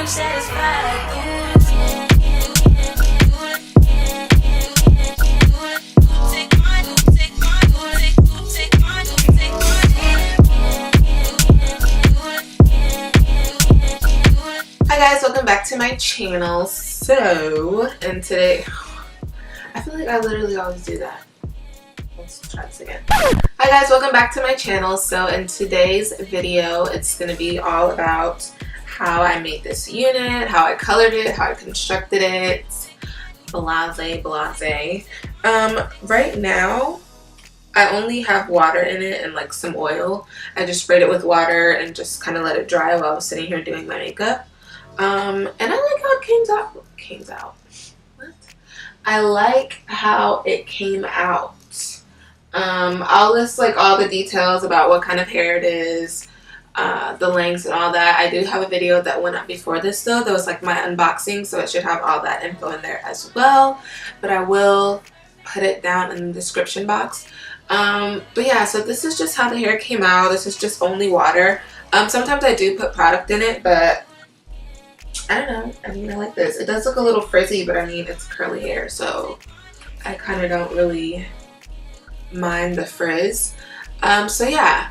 from satisfied. Hi guys, welcome back to my channel. And today, I feel like I literally always do that. Let's try this again. Hi guys, welcome back to my channel. So in today's video, it's going to be all about how I made this unit, how I colored it, how I constructed it, blase. Right now, I only have water in it and like some oil. I just sprayed it with water and just kind of let it dry while I was sitting here doing my makeup. And I like how it came out. What? I like how it came out. I'll list like all the details about what kind of hair it is, the lengths and all that. I do have a video that went up before this though. That was like my unboxing, so it should have all that info in there as well. But I will put it down in the description box. But yeah, so this is just how the hair came out. This is just only water. Sometimes I do put product in it, but I don't know. I mean, I like this. It does look a little frizzy, but I mean, it's curly hair, so I kind of don't really mind the frizz. So yeah,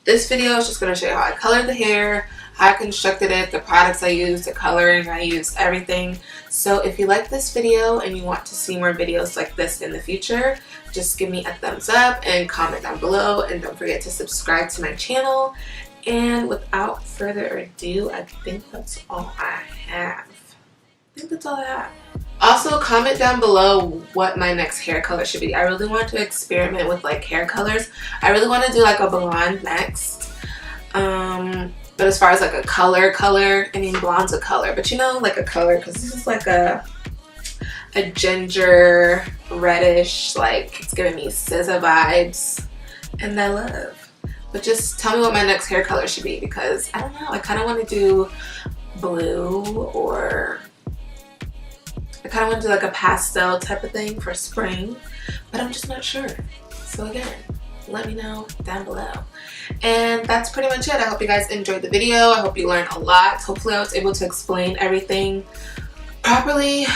this video is just going to show you how I colored the hair, how I constructed it, the products I used, the coloring I used, everything. So if you like this video and you want to see more videos like this in the future, just give me a thumbs up and comment down below, and don't forget to subscribe to my channel. And without further ado, I think that's all I have. Also, comment down below what my next hair color should be. I really want to experiment with like hair colors. I really want to do like a blonde next. But as far as like a color, I mean blonde's a color, but you know, like a color, because this is like a ginger reddish, like it's giving me SZA vibes, and I love. But just tell me what my next hair color should be, because I don't know, I kind of want to do blue, or I kind of want to do like a pastel type of thing for spring, but I'm just not sure. So again, let me know down below. And that's pretty much it. I hope you guys enjoyed the video. I hope you learned a lot. Hopefully I was able to explain everything properly.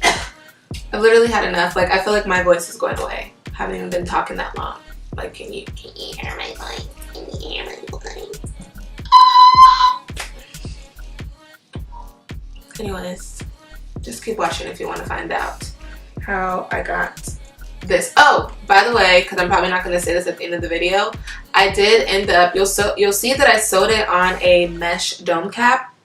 I've literally had enough. Like, I feel like my voice is going away. I haven't even been talking that long. Like, can you hear my voice? Can you hear my voice? Anyways, just keep watching if you want to find out how I got this. Oh, by the way, because I'm probably not going to say this at the end of the video, I did end up, you'll see that I sewed it on a mesh dome cap,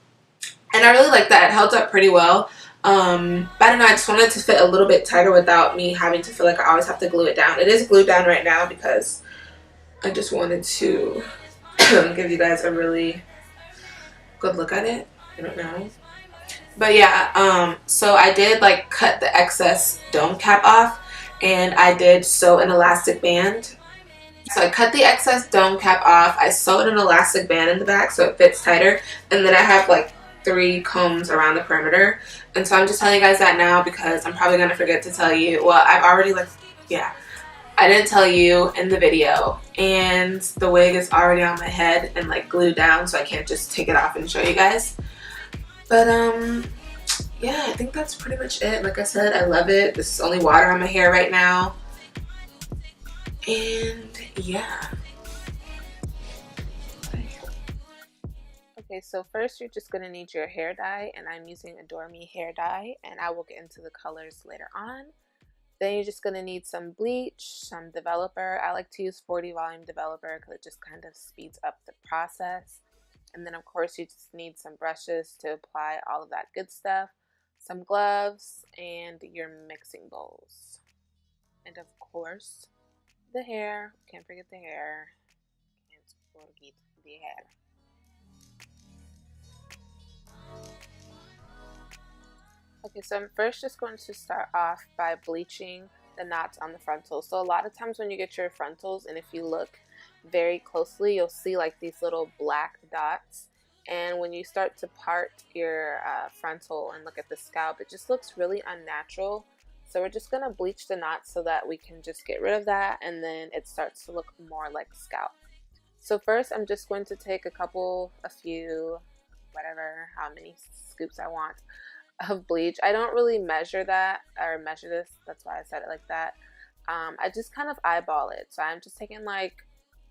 and I really like that. It held up pretty well. But I don't know, I just wanted to fit a little bit tighter without me having to feel like I always have to glue it down. It is glued down right now because I just wanted to give you guys a really good look at it. I don't know. But yeah, so I did like cut the excess dome cap off, and I did sew an elastic band. So I cut the excess dome cap off, I sewed an elastic band in the back so it fits tighter, and then I have like 3 combs around the perimeter. And so I'm just telling you guys that now because I'm probably going to forget to tell you. Well, I've already I didn't tell you in the video, and the wig is already on my head and like glued down, so I can't just take it off and show you guys. But yeah, I think that's pretty much it. Like I said, I love it. This is only water on my hair right now. And yeah. Okay, so first you're just going to need your hair dye, and I'm using Adore Me hair dye, and I will get into the colors later on. Then you're just going to need some bleach, some developer. I like to use 40 volume developer because it just kind of speeds up the process. And then of course you just need some brushes to apply all of that good stuff, some gloves, and your mixing bowls. And of course, the hair. Can't forget the hair. Can't forget the hair. Okay, so I'm first just going to start off by bleaching the knots on the frontal. So a lot of times when you get your frontals, and if you look very closely, you'll see like these little black dots. And when you start to part your frontal and look at the scalp, it just looks really unnatural. So we're just going to bleach the knots so that we can just get rid of that, and then it starts to look more like scalp. So first I'm just going to take a few whatever, how many scoops I want of bleach. I don't really measure that or measure this. That's why I said it like that. I just kind of eyeball it. So I'm just taking like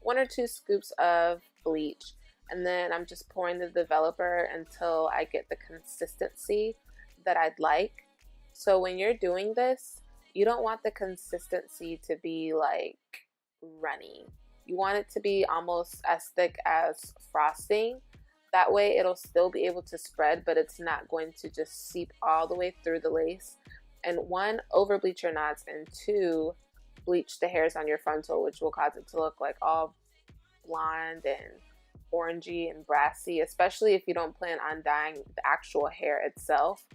1 or 2 scoops of bleach, and then I'm just pouring the developer until I get the consistency that I'd like. So when you're doing this, you don't want the consistency to be like runny. You want it to be almost as thick as frosting. That way it'll still be able to spread, but it's not going to just seep all the way through the lace. And 1, over bleach your knots, and 2, bleach the hairs on your frontal, which will cause it to look like all blonde and orangey and brassy, especially if you don't plan on dyeing the actual hair itself.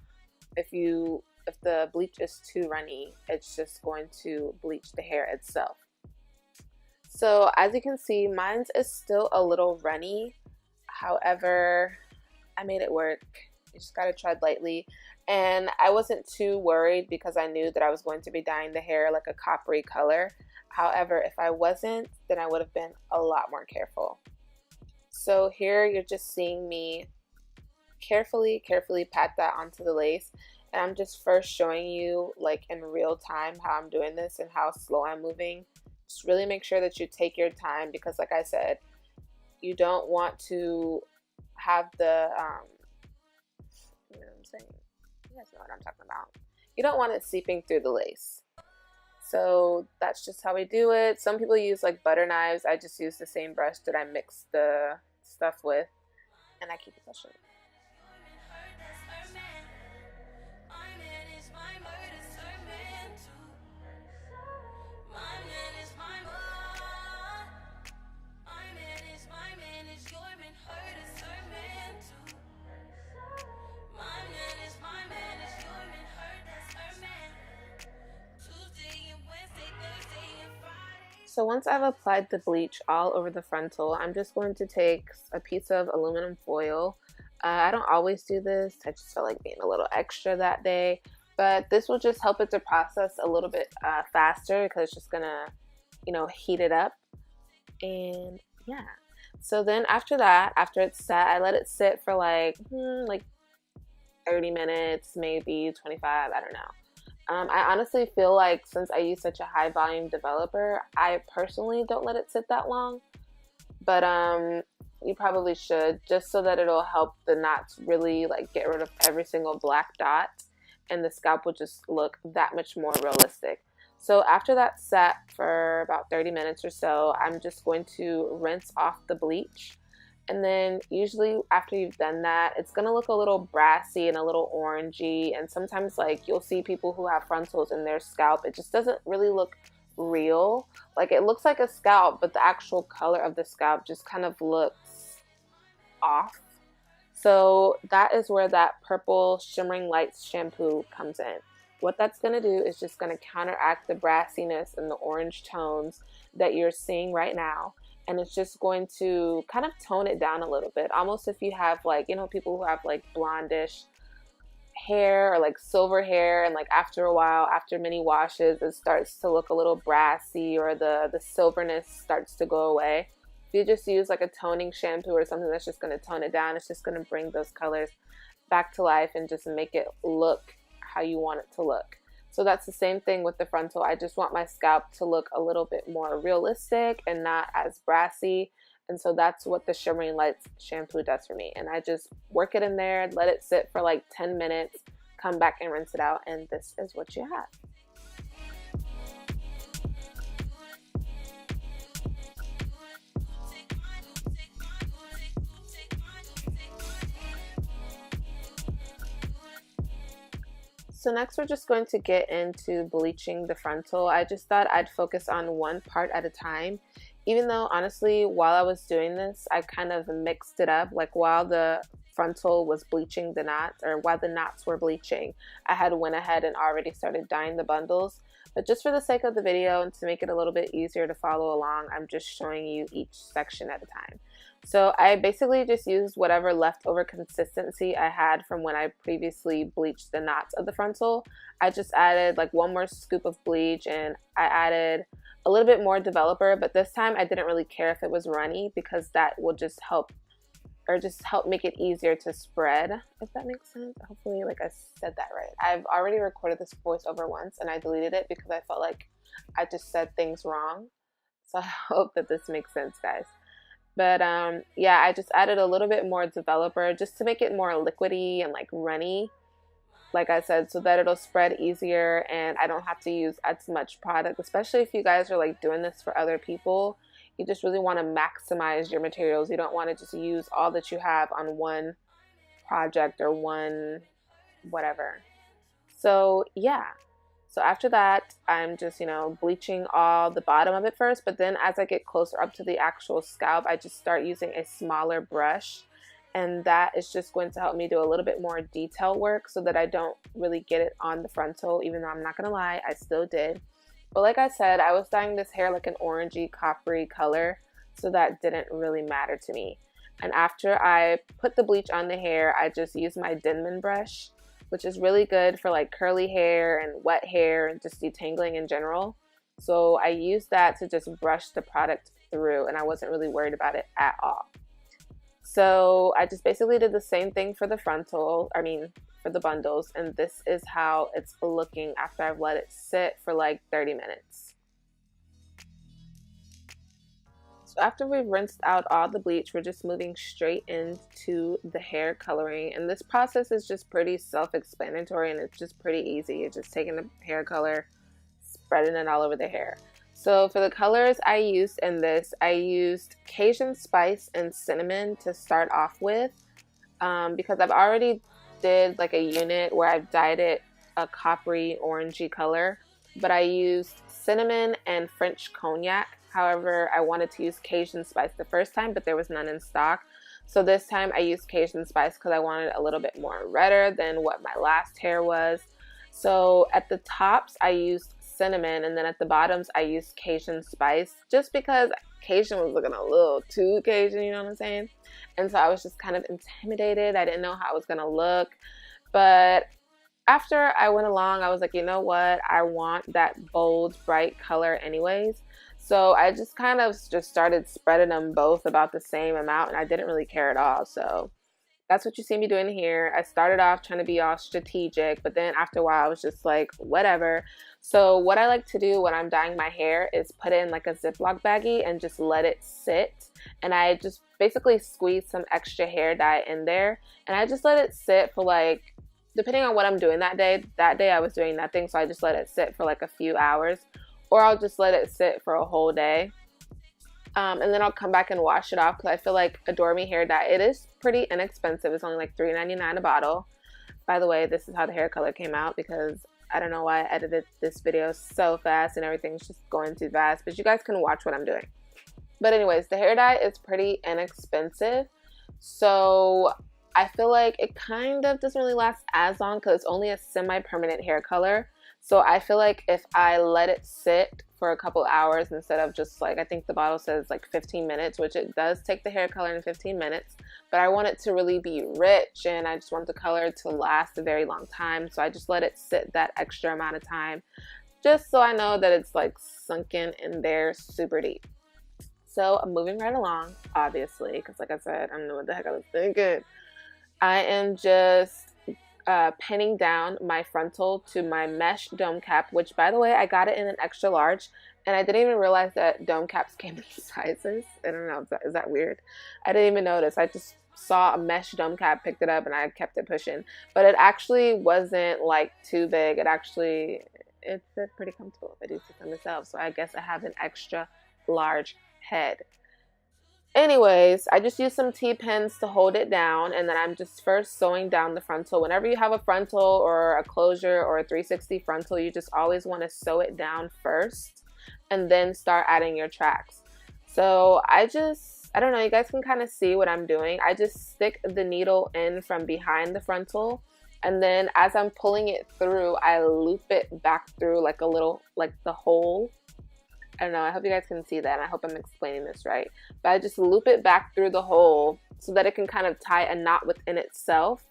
If the bleach is too runny, it's just going to bleach the hair itself. So as you can see, mine's is still a little runny. However, I made it work. You just gotta tread lightly. And I wasn't too worried because I knew that I was going to be dyeing the hair like a coppery color. However, if I wasn't, then I would have been a lot more careful. So here you're just seeing me carefully pat that onto the lace. And I'm just first showing you like in real time how I'm doing this and how slow I'm moving. Just really make sure that you take your time, because like I said, you don't want to have the, you know what I'm saying? You guys know what I'm talking about. You don't want it seeping through the lace. So that's just how we do it. Some people use like butter knives. I just use the same brush that I mixed the stuff with, and I keep it pushing. So once I've applied the bleach all over the frontal, I'm just going to take a piece of aluminum foil. I don't always do this. I just felt like being a little extra that day. But this will just help it to process a little bit faster, because it's just gonna, heat it up. And yeah. So then after that, after it's set, I let it sit for like 30 minutes, maybe 25, I don't know. I honestly feel like since I use such a high volume developer, I personally don't let it sit that long. But you probably should, just so that it'll help the knots really like get rid of every single black dot, and the scalp will just look that much more realistic. So after that's set for about 30 minutes or so, I'm just going to rinse off the bleach. And then usually after you've done that, it's going to look a little brassy and a little orangey. And sometimes like you'll see people who have frontals in their scalp, it just doesn't really look real. Like it looks like a scalp, but the actual color of the scalp just kind of looks off. So that is where that purple Shimmering Lights shampoo comes in. What that's going to do is just going to counteract the brassiness and the orange tones that you're seeing right now. And it's just going to kind of tone it down a little bit. Almost if you have like, people who have like blondish hair or like silver hair, and like after a while, after many washes, it starts to look a little brassy, or the silverness starts to go away. If you just use like a toning shampoo or something that's just going to tone it down, it's just going to bring those colors back to life and just make it look how you want it to look. So that's the same thing with the frontal. I just want my scalp to look a little bit more realistic and not as brassy. And so that's what the Shimmering Lights shampoo does for me. And I just work it in there, let it sit for like 10 minutes, come back and rinse it out, and this is what you have. So next we're just going to get into bleaching the frontal. I just thought I'd focus on one part at a time, even though honestly while I was doing this I kind of mixed it up. Like while the frontal was bleaching the knots, or while the knots were bleaching, I had went ahead and already started dyeing the bundles. But just for the sake of the video and to make it a little bit easier to follow along, I'm just showing you each section at a time. So I basically just used whatever leftover consistency I had from when I previously bleached the knots of the frontal. I just added like 1 more scoop of bleach, and I added a little bit more developer, but this time I didn't really care if it was runny, because that will just help or just help make it easier to spread, if that makes sense. Hopefully, like, I said that right. I've already recorded this voiceover once and I deleted it because I felt like I just said things wrong. So I hope that this makes sense, guys. But yeah, I just added a little bit more developer just to make it more liquidy and like runny, like I said, so that it'll spread easier and I don't have to use as much product, especially if you guys are like doing this for other people. You just really want to maximize your materials. You don't want to just use all that you have on one project or one whatever. So yeah. So after that, I'm just, bleaching all the bottom of it first. But then as I get closer up to the actual scalp, I just start using a smaller brush. And that is just going to help me do a little bit more detail work so that I don't really get it on the frontal, even though I'm not going to lie, I still did. But like I said, I was dyeing this hair like an orangey, coppery color, so that didn't really matter to me. And after I put the bleach on the hair, I just used my Denman brush, which is really good for like curly hair and wet hair and just detangling in general. So I used that to just brush the product through, and I wasn't really worried about it at all. So I just basically did the same thing for the frontal, for the bundles, and this is how it's looking after I've let it sit for like 30 minutes. So after we've rinsed out all the bleach, we're just moving straight into the hair coloring, and this process is just pretty self-explanatory and it's just pretty easy. You're just taking the hair color, spreading it all over the hair. So for the colors I used in this, I used Cajun Spice and Cinnamon to start off with, because I've already did like a unit where I've dyed it a coppery orangey color, but I used Cinnamon and French Cognac. However, I wanted to use Cajun Spice the first time, but there was none in stock. So this time I used Cajun Spice because I wanted a little bit more redder than what my last hair was. So at the tops, I used Cinnamon, and then at the bottoms, I used Cajun Spice just because Cajun was looking a little too Cajun, you know what I'm saying? And so I was just kind of intimidated. I didn't know how it was going to look. But after I went along, I was like, you know what? I want that bold, bright color anyways. So I just kind of just started spreading them both about the same amount, and I didn't really care at all. So that's what you see me doing here. I started off trying to be all strategic, but then after a while I was just like, whatever. So what I like to do when I'm dyeing my hair is put it in like a Ziploc baggie and just let it sit. And I just basically squeeze some extra hair dye in there. And I just let it sit for like, depending on what I'm doing that day. That day I was doing nothing, so I just let it sit for like a few hours. Or I'll just let it sit for a whole day. And then I'll come back and wash it off because I feel like Adore Me hair dye, it is pretty inexpensive. It's only like $3.99 a bottle. By the way, this is how the hair color came out because I don't know why I edited this video so fast and everything's just going too fast. But you guys can watch what I'm doing. But anyways, the hair dye is pretty inexpensive. So I feel like it kind of doesn't really last as long because it's only a semi-permanent hair color. So I feel like if I let it sit for a couple hours instead of just like, I think the bottle says like 15 minutes, which it does take the hair color in 15 minutes, but I want it to really be rich and I just want the color to last a very long time. So I just let it sit that extra amount of time just so I know that it's like sunken in there super deep. So I'm moving right along, obviously, because like I said, I don't know what the heck I was thinking. I am just pinning down my frontal to my mesh dome cap, which by the way, I got it in an extra large, and I didn't even realize that dome caps came in sizes. I don't know, is that weird? I didn't even notice. I just saw a mesh dome cap, picked it up, and I kept it pushing. But it actually wasn't like too big. It fit pretty comfortable if I do sit on myself. So I guess I have an extra large head. Anyways, I just used some T-pins to hold it down, and then I'm just first sewing down the frontal. Whenever you have a frontal or a closure or a 360 frontal, you just always want to sew it down first and then start adding your tracks. So I don't know, you guys can kind of see what I'm doing. I just stick the needle in from behind the frontal, and then as I'm pulling it through, I loop it back through like a little, like the hole. I don't know, I hope you guys can see that, and I hope I'm explaining this right. But I just loop it back through the hole so that it can kind of tie a knot within itself.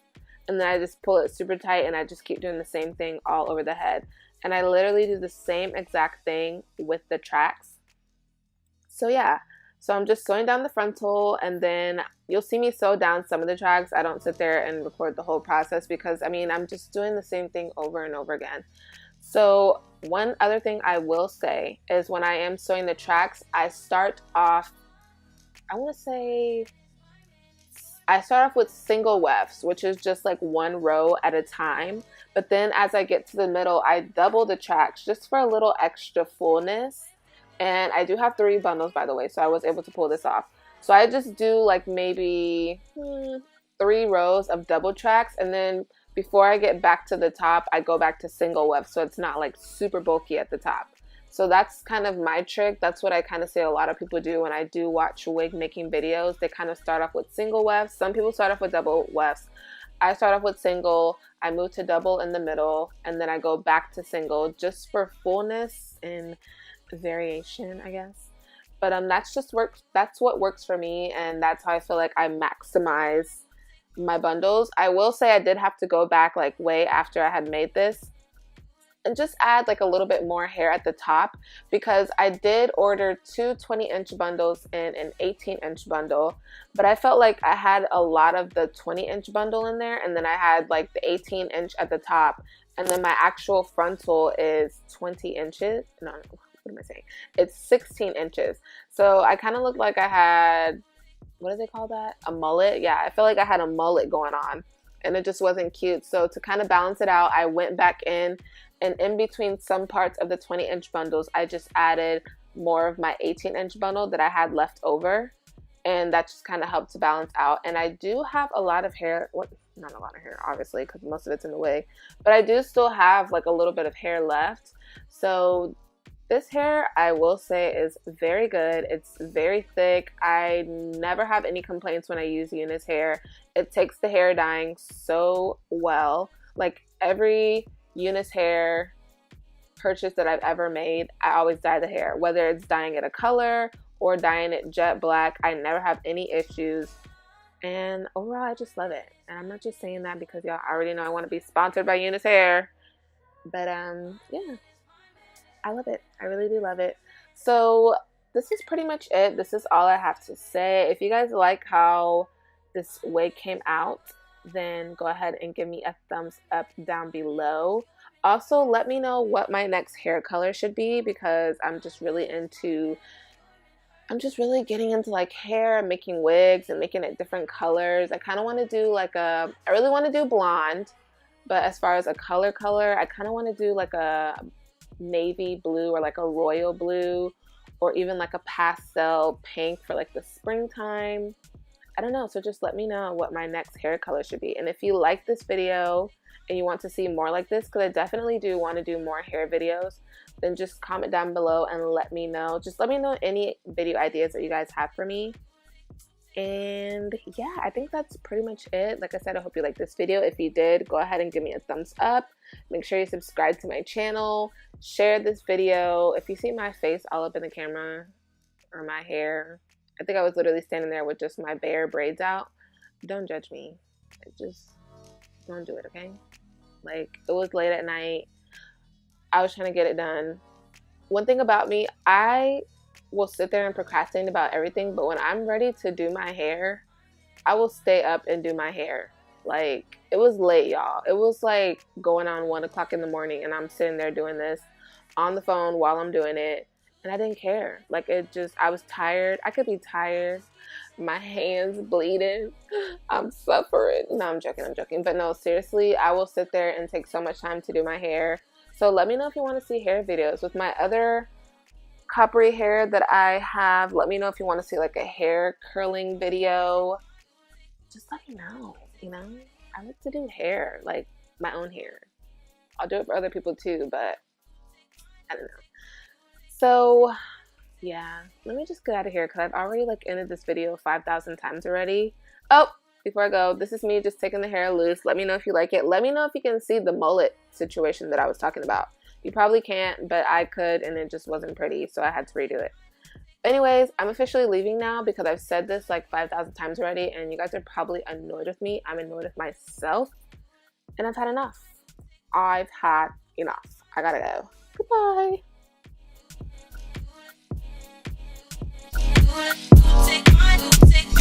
And then I just pull it super tight, and I just keep doing the same thing all over the head. And I literally do the same exact thing with the tracks. So yeah, So I'm just sewing down the frontal, and then you'll see me sew down some of the tracks. I don't sit there and record the whole process because, I mean, I'm just doing the same thing over and over again. So one other thing I will say is when I am sewing the tracks, I start off with single wefts, which is just like one row at a time. But then as I get to the middle, I double the tracks just for a little extra fullness. And I do have 3 bundles, by the way, so I was able to pull this off. So I just do like maybe 3 rows of double tracks, and then before I get back to the top, I go back to single weft, so it's not like super bulky at the top. So that's kind of my trick. That's what I kind of say a lot of people do when I do watch wig making videos. They kind of start off with single wefts. Some people start off with double wefts. I start off with single, I move to double in the middle, and then I go back to single just for fullness and variation, I guess. But that's what works for me, and that's how I feel like I maximize my bundles. I will say I did have to go back like way after I had made this and just add like a little bit more hair at the top, because I did order 2 20-inch bundles and an 18-inch bundle, but I felt like I had a lot of the 20-inch bundle in there, and then I had like the 18-inch at the top, and then my actual frontal is 20 inches. No, what am I saying? It's 16 inches. So I kind of looked like I had, what do they call that? A mullet? Yeah, I feel like I had a mullet going on, and it just wasn't cute. So to kind of balance it out, I went back in, and in between some parts of the 20-inch bundles, I just added more of my 18-inch bundle that I had left over, and that just kind of helped to balance out. And I do have a lot of hair, not a lot of hair, obviously, because most of it's in the wig, but I do still have like a little bit of hair left. So this hair, I will say, is very good. It's very thick. I never have any complaints when I use Unice hair. It takes the hair dyeing so well. Like every Unice hair purchase that I've ever made, I always dye the hair, whether it's dyeing it a color or dyeing it jet black. I never have any issues, and overall I just love it. And I'm not just saying that because y'all already know I want to be sponsored by Unice hair, but yeah, I love it. I really do love it. So this is pretty much it. This is all I have to say. If you guys like how this wig came out, then go ahead and give me a thumbs up down below. Also, let me know what my next hair color should be, because I'm just really getting into like hair, making wigs and making it different colors. I kind of want to do like I really want to do blonde, but as far as a color, I kind of want to do like a navy blue or like a royal blue, or even like a pastel pink for like the springtime. I don't know. So just let me know what my next hair color should be. And if you like this video and you want to see more like this, because I definitely do want to do more hair videos, then just comment down below and let me know. Just let me know any video ideas that you guys have for me. And yeah, I think that's pretty much it. Like I said, I hope you liked this video. If you did, go ahead and give me a thumbs up. Make sure you subscribe to my channel. Share this video. If you see my face all up in the camera or my hair, I think I was literally standing there with just my bare braids out. Don't judge me. Just don't do it, okay? Like, it was late at night. I was trying to get it done. One thing about me, I will sit there and procrastinate about everything, but when I'm ready to do my hair, I will stay up and do my hair. Like, it was late, y'all. It was like going on 1 o'clock in the morning, and I'm sitting there doing this on the phone while I'm doing it. And I didn't care. Like, I was tired. I could be tired. My hands bleeding. I'm suffering. No, I'm joking. But no, seriously, I will sit there and take so much time to do my hair. So let me know if you want to see hair videos. With my other coppery hair that I have, let me know if you want to see like a hair curling video. Just let me know, you know? I like to do hair, like my own hair. I'll do it for other people too, but I don't know. So yeah, let me just get out of here because I've already like ended this video 5,000 times already. Oh, before I go, this is me just taking the hair loose. Let me know if you like it. Let me know if you can see the mullet situation that I was talking about. You probably can't, but I could, and it just wasn't pretty, so I had to redo it. Anyways, I'm officially leaving now because I've said this like 5,000 times already, and you guys are probably annoyed with me. I'm annoyed with myself, and I've had enough. I've had enough. I gotta go. Goodbye. Go take